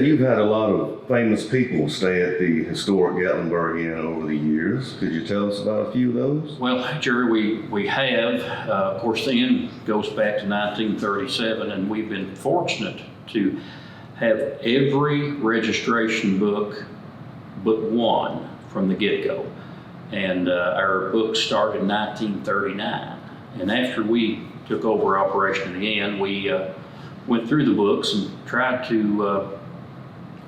you've had a lot of famous people stay at the Historic Gatlinburg Inn over the years. Could you tell us about a few of those? Well, Jerry, we have. Of course, the inn goes back to 1937, and we've been fortunate to have every registration book but one from the get-go. And our book started in 1939. And after we took over operation of the inn, we went through the books and tried to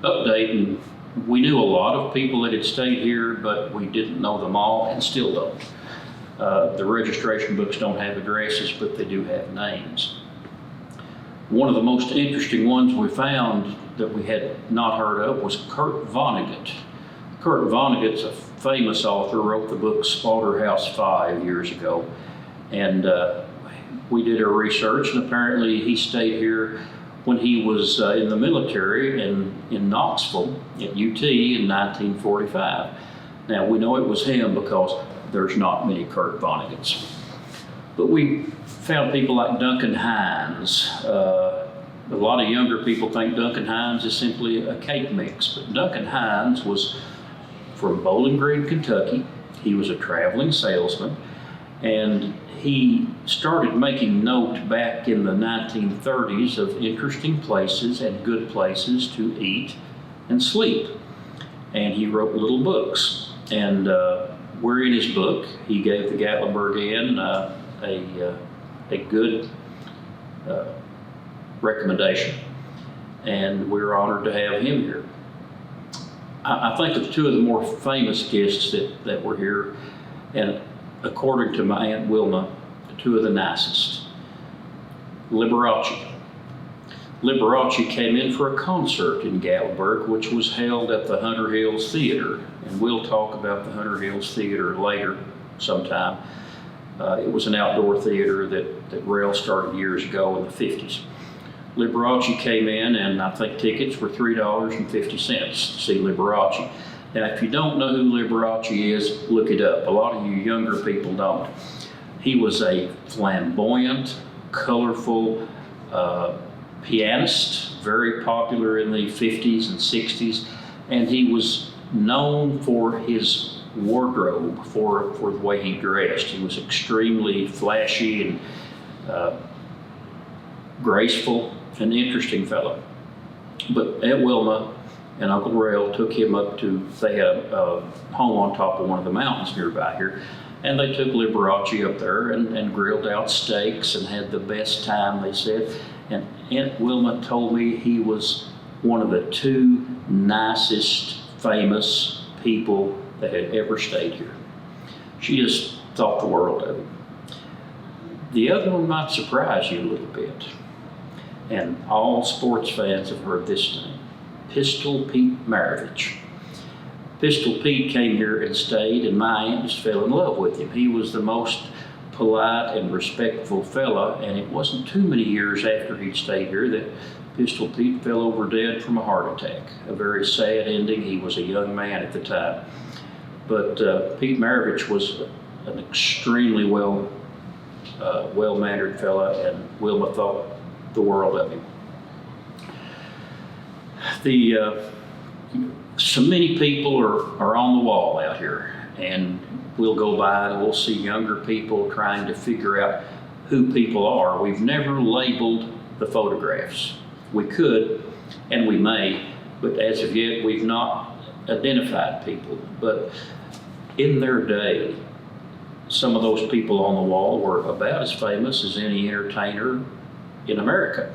update, and we knew a lot of people that had stayed here, but we didn't know them all and still don't. The registration books don't have addresses, but they do have names. One of the most interesting ones we found that we had not heard of was Kurt Vonnegut. Kurt Vonnegut's a famous author, wrote the book Slaughterhouse 5 years ago. And we did our research, and apparently he stayed here when he was in the military in Knoxville at UT in 1945. Now, we know it was him because there's not many Kurt Vonneguts. But we found people like Duncan Hines. A lot of younger people think Duncan Hines is simply a cake mix, but Duncan Hines was from Bowling Green, Kentucky. He was a traveling salesman, and he started making note back in the 1930s of interesting places and good places to eat and sleep. And he wrote little books. And we're in his book. He gave the Gatlinburg Inn a good recommendation. And we're honored to have him here. I think of two of the more famous guests that were here, and according to my Aunt Wilma, two of the nicest. Liberace. Liberace came in for a concert in Gatlinburg, which was held at the Hunter Hills Theater, and we'll talk about the Hunter Hills Theater later sometime. It was an outdoor theater that Rail started years ago in the 50s. Liberace came in, and I think tickets were $3.50 to see Liberace. Now, if you don't know who Liberace is, look it up. A lot of you younger people don't. He was a flamboyant, colorful pianist, very popular in the 50s and 60s, and he was known for his wardrobe, for the way he dressed. He was extremely flashy and graceful, an interesting fellow. But Aunt Wilma and Uncle Rail took him up to, they had a home on top of one of the mountains nearby here, and they took Liberace up there and grilled out steaks and had the best time, they said. And Aunt Wilma told me he was one of the two nicest, famous people that had ever stayed here. She just thought the world of him. The other one might surprise you a little bit, and all sports fans have heard this name, Pistol Pete Maravich. Pistol Pete came here and stayed, and my aunt just fell in love with him. He was the most polite and respectful fella, and it wasn't too many years after he'd stayed here that Pistol Pete fell over dead from a heart attack. A very sad ending. He was a young man at the time. But Pete Maravich was an extremely well-mannered fella, and Wilma thought the world of him. So many people are on the wall out here, and we'll go by and we'll see younger people trying to figure out who people are. We've never labeled the photographs. We could, and we may, but as of yet, we've not identified people. But in their day, some of those people on the wall were about as famous as any entertainer in America.